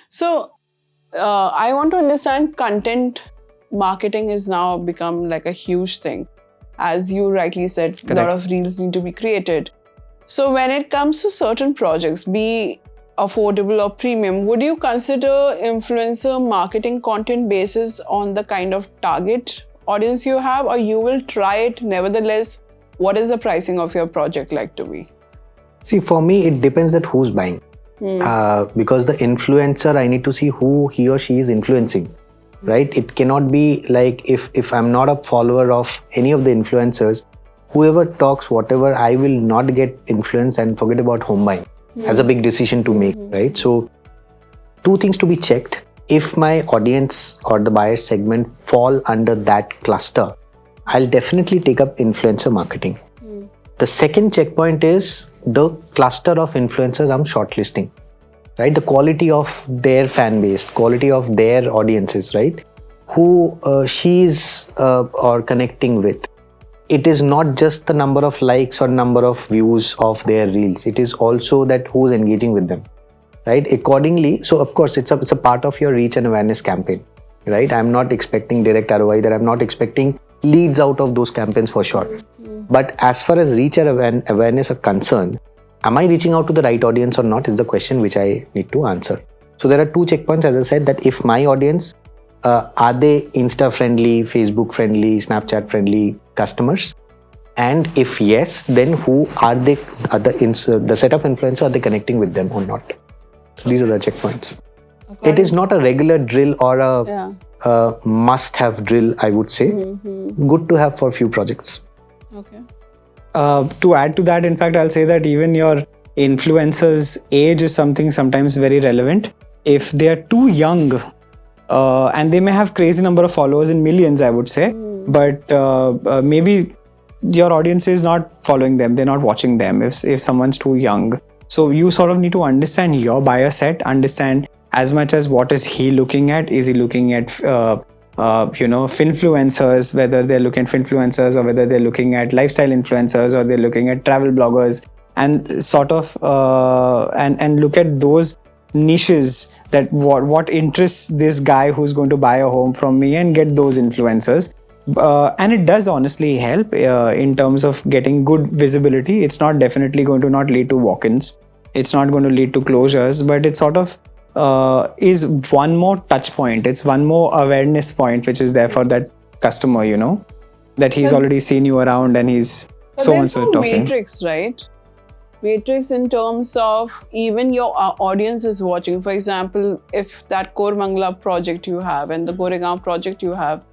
So I want to understand content marketing is now become like a huge thing. As you rightly said, a lot of reels need to be created. So when it comes to certain projects, be affordable or premium, would you consider influencer marketing content basis on the kind of target audience you have, or you will try it nevertheless? What is the pricing of your project like to be? See, for me, it depends that who's buying. Because the influencer, I need to see who he or she is influencing, right? It cannot be like if I'm not a follower of any of the influencers, whoever talks whatever, I will not get influenced and forget about home buying. That's a big decision to make, right? So two things to be checked. If my audience or the buyer segment fall under that cluster, I'll definitely take up influencer marketing. The second checkpoint is the cluster of influencers I'm shortlisting, right? The quality of their fan base, quality of their audiences, right? Who she's or connecting with. It is not just the number of likes or number of views of their reels. It is also that who's engaging with them, right? Accordingly, so of course, it's a part of your reach and awareness campaign, right? I'm not expecting direct ROI, that I'm not expecting leads out of those campaigns for sure. But as far as reach and awareness are concerned, am I reaching out to the right audience or not is the question which I need to answer. So there are two checkpoints, as I said, that if my audience, are they Insta friendly, Facebook friendly, Snapchat friendly customers? And if yes, then who are they, the set of influencers, are they connecting with them or not? These are the checkpoints. It is not a regular drill or a must-have drill, I would say. Good to have for few projects. Okay. To add to that, in fact, I'll say that even your influencer's age is something sometimes very relevant. If they are too young, and they may have crazy number of followers in millions, I would say, but maybe your audience is not following them, they're not watching them if someone's too young. So you sort of need to understand your buyer set, understand as much as what is he looking at. Is he looking at finfluencers, whether they're looking at finfluencers or whether they're looking at lifestyle influencers or they're looking at travel bloggers, and sort of and look at those niches, that what interests this guy who's going to buy a home from me, and get those influencers. And it does honestly help in terms of getting good visibility. It's not definitely going to not lead to walk-ins, it's not going to lead to closures, but it sort of is one more touch point. It's one more awareness point which is there for that customer, that he's already seen you around and he's so and so talking. Matrix, right? Matrix in terms of even your audience is watching. For example, if that Kormangla project you have and the Goregaon project you have,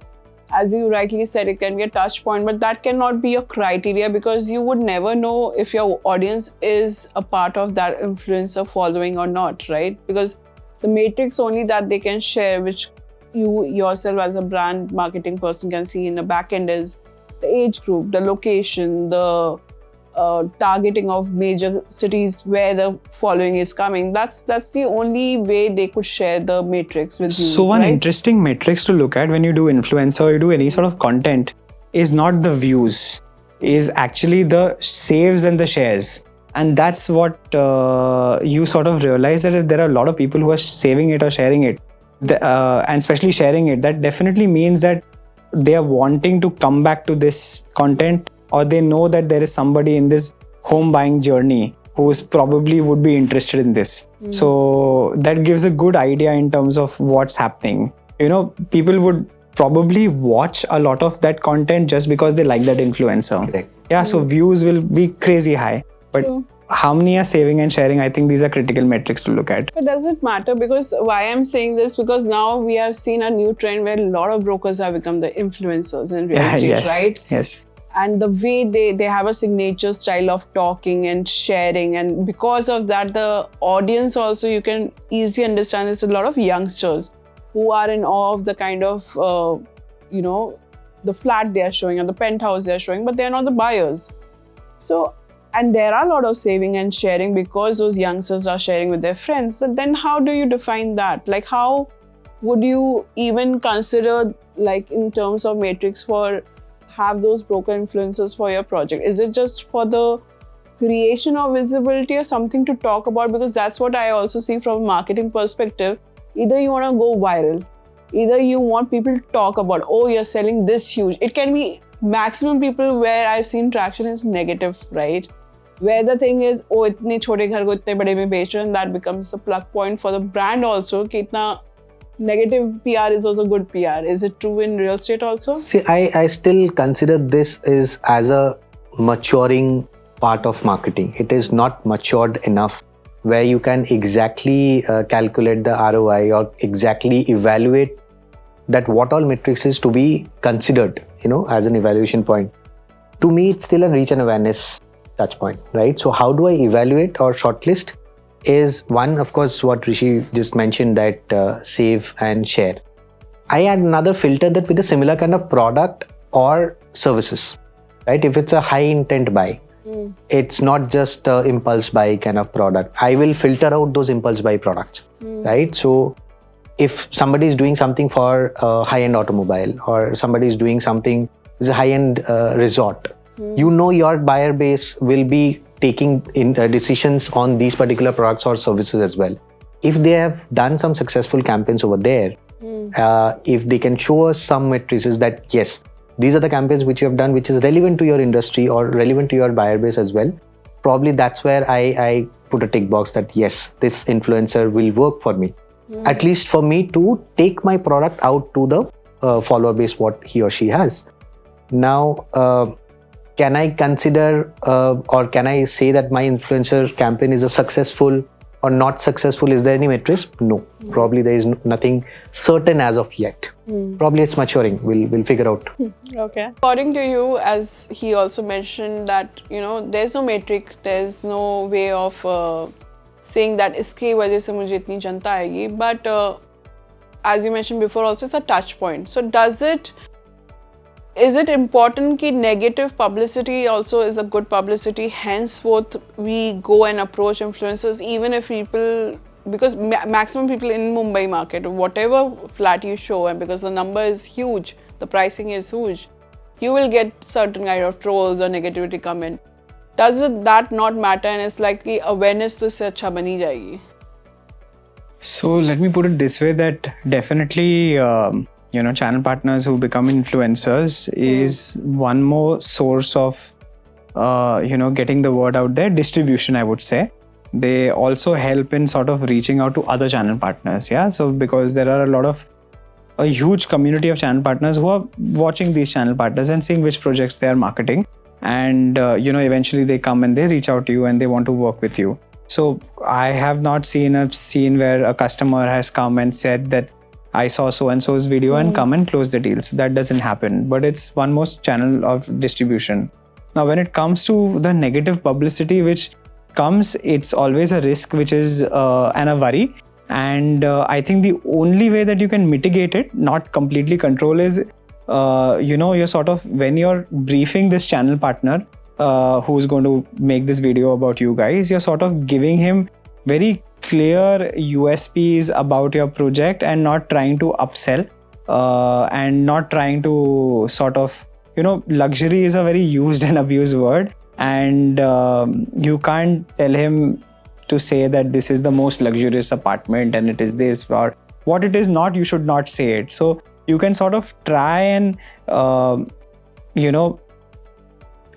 as you rightly said, it can be a touch point, but that cannot be a criteria, because you would never know if your audience is a part of that influencer following or not, right? Because the matrix only that they can share, which you yourself as a brand marketing person can see in the back end, is the age group, the location, the targeting of major cities where the following is coming. That's the only way they could share the matrix with you. So one interesting matrix to look at when you do influencer or you do any sort of content is not the views, is actually the saves and the shares. And that's what you sort of realize, that if there are a lot of people who are saving it or sharing it, and especially sharing it, that definitely means that they are wanting to come back to this content, or they know that there is somebody in this home buying journey who is probably would be interested in this. So that gives a good idea in terms of what's happening. People would probably watch a lot of that content just because they like that influencer. Correct. Yeah, so views will be crazy high. But how many are saving and sharing? I think these are critical metrics to look at. But does it matter? Because why I'm saying this, because now we have seen a new trend where a lot of brokers have become the influencers in real estate, right? Yes. And the way they have a signature style of talking and sharing, and because of that, the audience also, you can easily understand, there's a lot of youngsters who are in awe of the kind of, the flat they are showing or the penthouse they are showing, but they're not the buyers. So, and there are a lot of saving and sharing because those youngsters are sharing with their friends. But then how do you define that? Like, how would you even consider, like, in terms of matrix, for have those broker influencers for your project? Is it just for the creation of visibility or something to talk about? Because that's what I also see from a marketing perspective. Either you want to go viral, either you want people to talk about, oh, you're selling this huge. It can be maximum people where I've seen traction is negative, right? Where the thing is, oh, itne chote ghar ko itne bade mein bech rahe hain, and that becomes the plug point for the brand also. Ki itna negative PR is also good PR. Is it true in real estate also? See, I still consider this is as a maturing part of marketing. It is not matured enough where you can exactly calculate the ROI or exactly evaluate that what all metrics is to be considered, as an evaluation point. To me, it's still a reach and awareness touch point, right? So how do I evaluate or shortlist? Is one, of course, what Rishi just mentioned, that save and share. I add another filter that with a similar kind of product or services, right? If it's a high intent buy, it's not just a impulse buy kind of product. I will filter out those impulse buy products, right? So if somebody is doing something for a high-end automobile, or somebody is doing something is a high-end resort, your buyer base will be taking in decisions on these particular products or services as well. If they have done some successful campaigns over there, if they can show us some metrics that yes, these are the campaigns which you have done which is relevant to your industry or relevant to your buyer base as well, probably that's where I put a tick box that yes, this influencer will work for me. At least for me to take my product out to the follower base what he or she has. Now, can I consider or can I say that my influencer campaign is a successful or not successful? Is there any metrics? No. Probably there is nothing certain as of yet. Probably it's maturing. We'll figure out. Okay. According to you, as he also mentioned that, there's no metric, there's no way of saying that iski wajah se mujhe itni janta aayegi. But as you mentioned before also, it's a touch point. So is it important that negative publicity also is a good publicity? Henceforth, we go and approach influencers, even if people, because maximum people in Mumbai market, whatever flat you show, and because the number is huge, the pricing is huge, you will get certain kind of trolls or negativity comment. Does that not matter? And it's like the awareness to se acha bani jayegi. So let me put it this way, that definitely channel partners who become influencers is one more source of getting the word out there. Distribution, I would say. They also help in sort of reaching out to other channel partners. So because there are a huge community of channel partners who are watching these channel partners and seeing which projects they are marketing, and eventually they come and they reach out to you and they want to work with you. So I have not seen a scene where a customer has come and said that I saw so-and-so's video and come and close the deal. So that doesn't happen, but it's one more channel of distribution. Now, when it comes to the negative publicity which comes, it's always a risk which is and a worry. And I think the only way that you can mitigate it, not completely control, is, you're sort of, when you're briefing this channel partner who's going to make this video about you guys, you're sort of giving him very clear USPs about your project and not trying to upsell and not trying to sort of, luxury is a very used and abused word, and you can't tell him to say that this is the most luxurious apartment and it is this, or what it is not, you should not say it. So you can sort of try and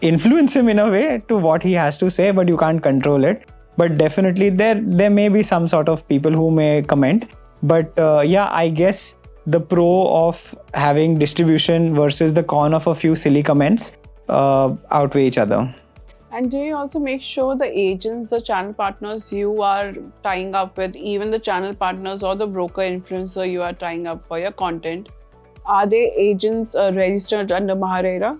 influence him in a way to what he has to say, but you can't control it. But definitely there may be some sort of people who may comment. But I guess the pro of having distribution versus the con of a few silly comments outweigh each other. And do you also make sure the agents, the channel partners you are tying up with, even the channel partners or the broker influencer you are tying up for your content, are they agents registered under RERA?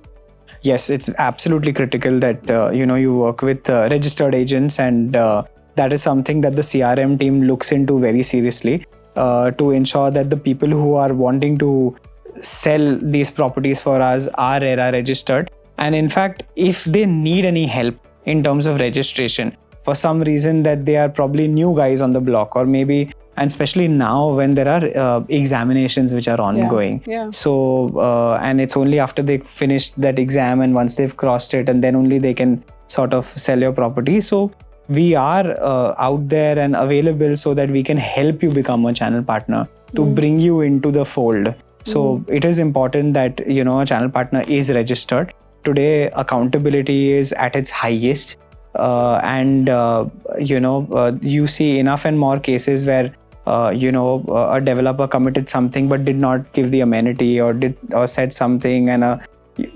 Yes, it's absolutely critical that you work with registered agents, and that is something that the CRM team looks into very seriously to ensure that the people who are wanting to sell these properties for us are RERA registered. And in fact, if they need any help in terms of registration, for some reason that they are probably new guys on the block, or maybe, and especially now when there are examinations which are ongoing. So, and it's only after they finish that exam and once they've crossed it, and then only they can sort of sell your property. So we are out there and available so that we can help you become a channel partner to bring you into the fold. So it is important that a channel partner is registered. Today accountability is at its highest, and you see enough and more cases where a developer committed something but did not give the amenity or said something, and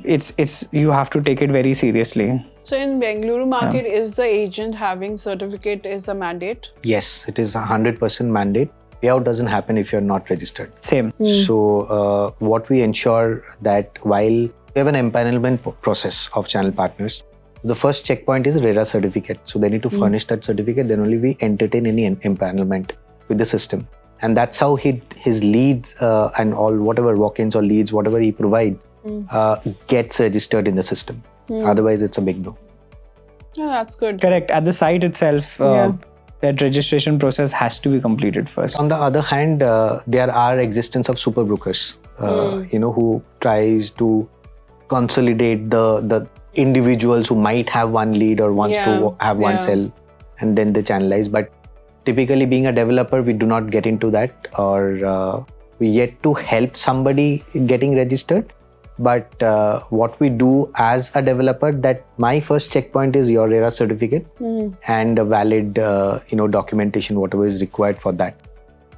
it's you have to take it very seriously. So in Bengaluru market, is the agent having certificate is a mandate? Yes, it is 100% mandate. Payout doesn't happen if you're not registered. Same. So what we ensure that while we have an empanelment process of channel partners, the first checkpoint is RERA certificate. So they need to furnish that certificate, then only we entertain any empanelment with the system. And that's how his leads and all whatever walk-ins or leads, whatever he provides, gets registered in the system. Otherwise, it's a big no. Yeah, that's good. Correct. At the site itself, that registration process has to be completed first. On the other hand, there are existence of super brokers, who tries to consolidate the individuals who might have one lead or wants to have one sell, and then they channelize. But typically, being a developer, we do not get into that, or we yet to help somebody getting registered. But what we do as a developer, that my first checkpoint is your RERA certificate and a valid, documentation, whatever is required for that.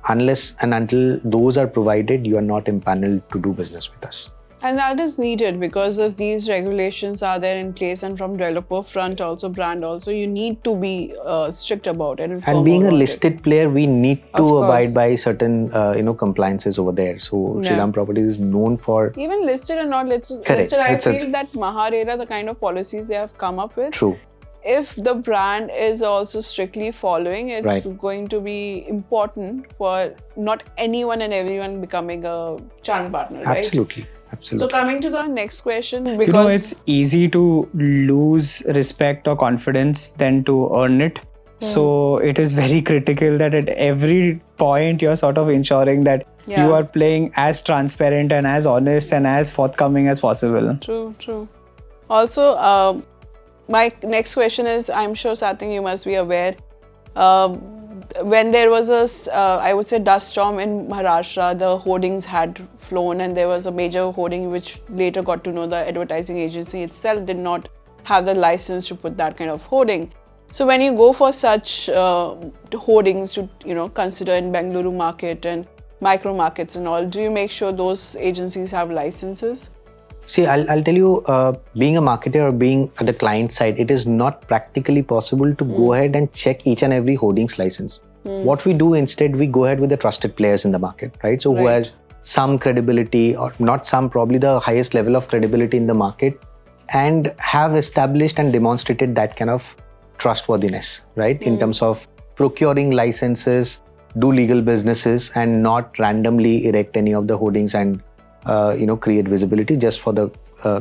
Unless and until those are provided, you are not empaneled to do business with us. And that is needed because if these regulations are there in place, and from developer front also, brand also, you need to be strict about it. And being a listed player, we need to abide by certain, compliances over there. So Shriram Properties is known for... Even listed or not listed, I feel that RERA, the kind of policies they have come up with. True. If the brand is also strictly following, it's going to be important for not anyone and everyone becoming a channel partner, right? Absolutely. So coming to the next question, because it's easy to lose respect or confidence than to earn it. So it is very critical that at every point you're sort of ensuring that you are playing as transparent and as honest and as forthcoming as possible. True. Also, my next question is, I'm sure Satanik, you must be aware, when there was I would say dust storm in Maharashtra, the hoardings had flown, and there was a major hoarding which later got to know the advertising agency itself did not have the license to put that kind of hoarding. So when you go for such hoardings to consider in Bengaluru market and micro markets and all, do you make sure those agencies have licenses? See, I'll tell you, being a marketer or being at the client side, it is not practically possible to go ahead and check each and every hoardings license. What we do instead, we go ahead with the trusted players in the market, right? So who has some credibility, or not some, probably the highest level of credibility in the market, and have established and demonstrated that kind of trustworthiness, right? In terms of procuring licenses, do legal businesses, and not randomly erect any of the hoardings and create visibility just for the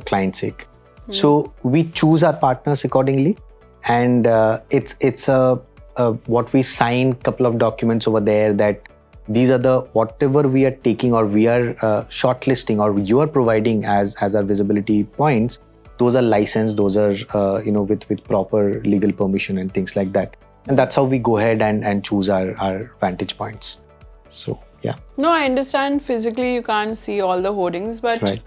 client's sake. So we choose our partners accordingly, and it's what we sign couple of documents over there that these are the whatever we are taking or we are shortlisting or you are providing as our visibility points. Those are licensed. Those are with proper legal permission and things like that. And that's how we go ahead and choose our vantage points. So. Yeah. No, I understand physically you can't see all the hoardings, but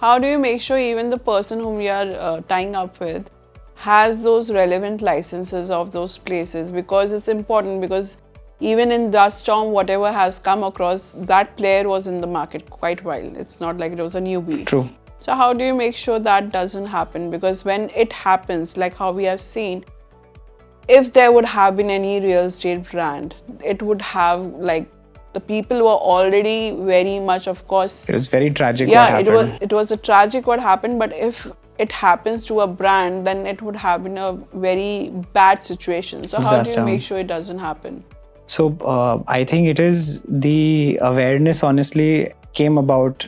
how do you make sure even the person whom you are tying up with has those relevant licenses of those places? Because it's important, because even in dust storm, whatever has come across, that player was in the market quite a while. It's not like it was a newbie. True. So how do you make sure that doesn't happen? Because when it happens, like how we have seen, if there would have been any real estate brand, it would have the people were already very much, of course. It was very tragic what happened. It was a tragic what happened, but if it happens to a brand, then it would have been a very bad situation. So how do you make sure it doesn't happen? So I think it is the awareness honestly came about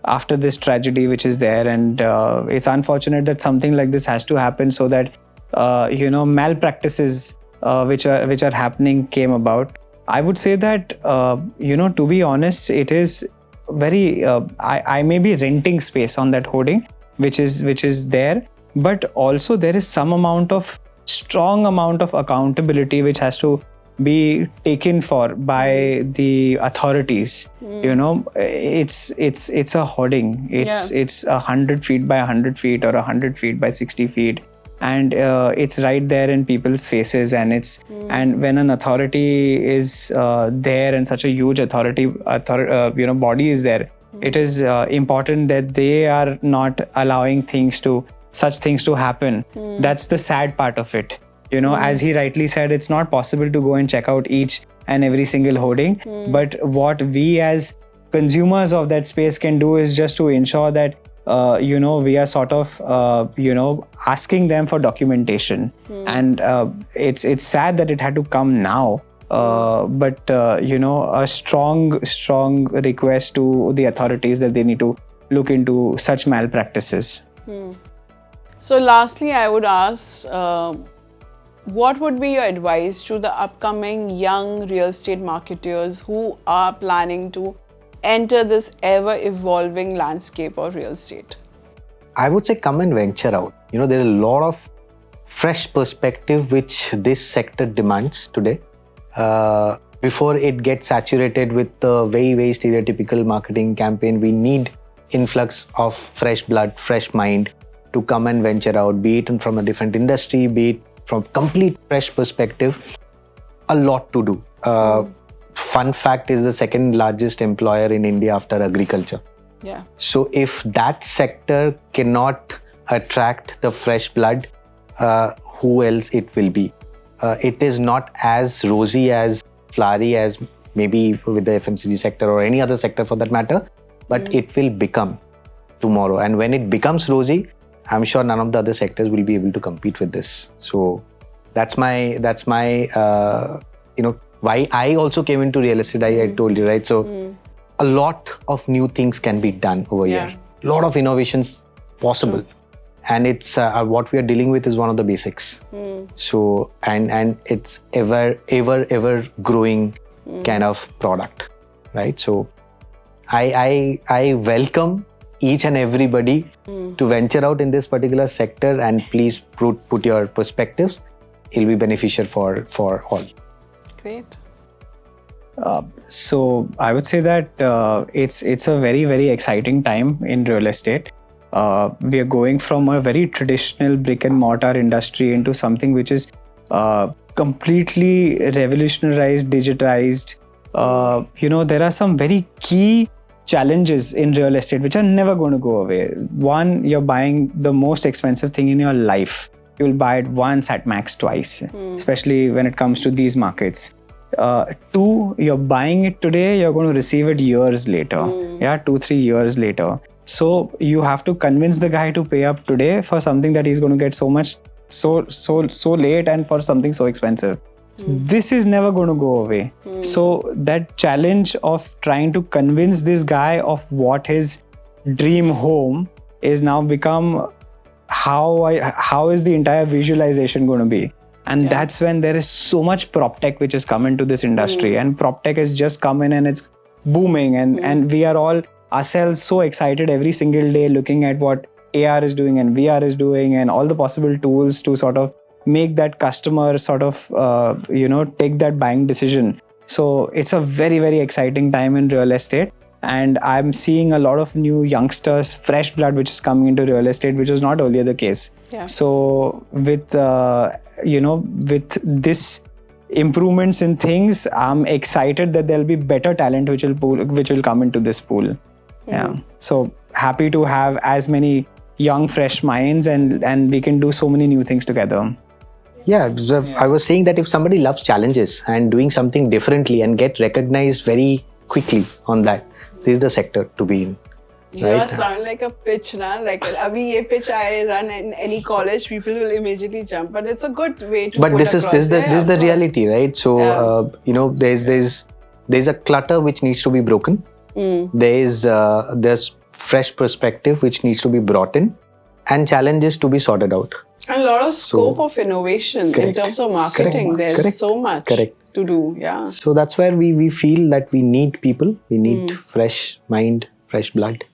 after this tragedy which is there, and it's unfortunate that something like this has to happen so that malpractices which are happening came about. I would say that, to be honest, it is very, I may be renting space on that hoarding, which is there, but also there is some amount of strong amount of accountability which has to be taken for by the authorities. You know, it's a hoarding. It's 100 feet by 100 feet or 100 feet by 60 feet, and it's right there in people's faces. And and when an authority is there, and such a huge body is there, it is important that they are not allowing such things to happen. That's the sad part of it. You know, as he rightly said, it's not possible to go and check out each and every single hoarding. But what we as consumers of that space can do is just to ensure that, we are sort of, asking them for documentation. And it's sad that it had to come now. But a strong request to the authorities that they need to look into such malpractices. So lastly, I would ask, what would be your advice to the upcoming young real estate marketers who are planning to enter this ever-evolving landscape of real estate? I would say come and venture out. You know, there are a lot of fresh perspective which this sector demands today. Before it gets saturated with the very, very stereotypical marketing campaign, we need influx of fresh blood, fresh mind to come and venture out, be it from a different industry, be it from complete fresh perspective. A lot to do. Fun fact is the second largest employer in India after agriculture. Yeah. So if that sector cannot attract the fresh blood, who else it will be? It is not as rosy, as flowery as maybe with the FMCG sector or any other sector for that matter, but it will become tomorrow. And when it becomes rosy, I'm sure none of the other sectors will be able to compete with this. So that's my why I also came into real estate. I told you, right? So a lot of new things can be done over here. A lot of innovations possible. And it's what we are dealing with is one of the basics. So and it's ever growing kind of product, right? So I welcome each and everybody to venture out in this particular sector, and please put your perspectives. It'll be beneficial for all. Great. So I would say that it's a very, very exciting time in real estate. We are going from a very traditional brick and mortar industry into something which is completely revolutionized, digitized. There are some very key challenges in real estate which are never going to go away. One, you're buying the most expensive thing in your life. You'll buy it once, at max twice, especially when it comes to these markets. Two, you're buying it today, you're going to receive it years later. 2-3 years later. So you have to convince the guy to pay up today for something that he's going to get so late, and for something so expensive. This is never going to go away. So that challenge of trying to convince this guy of what his dream home is now become how is the entire visualization going to be? And that's when there is so much prop tech which has come into this industry, and prop tech has just come in and it's booming, and we are all ourselves so excited every single day looking at what AR is doing and VR is doing, and all the possible tools to sort of make that customer sort of take that buying decision. So it's a very, very exciting time in real estate, and I'm seeing a lot of new youngsters, fresh blood which is coming into real estate, which was not earlier the case. So with this improvements in things, I'm excited that there'll be better talent which will come into this pool. So happy to have as many young fresh minds, and we can do so many new things together. I was saying that if somebody loves challenges and doing something differently and get recognized very quickly on that, this is the sector to be in. You sound like a pitch, na? Like abhi ye pitch I run in any college, people will immediately jump. But it's a good way to. But this is the reality, right? So there's a clutter which needs to be broken. There's fresh perspective which needs to be brought in, and challenges to be sorted out. And a lot of scope of innovation in terms of marketing. There's so much to do. So that's where we feel that we need people. We need fresh mind, fresh blood.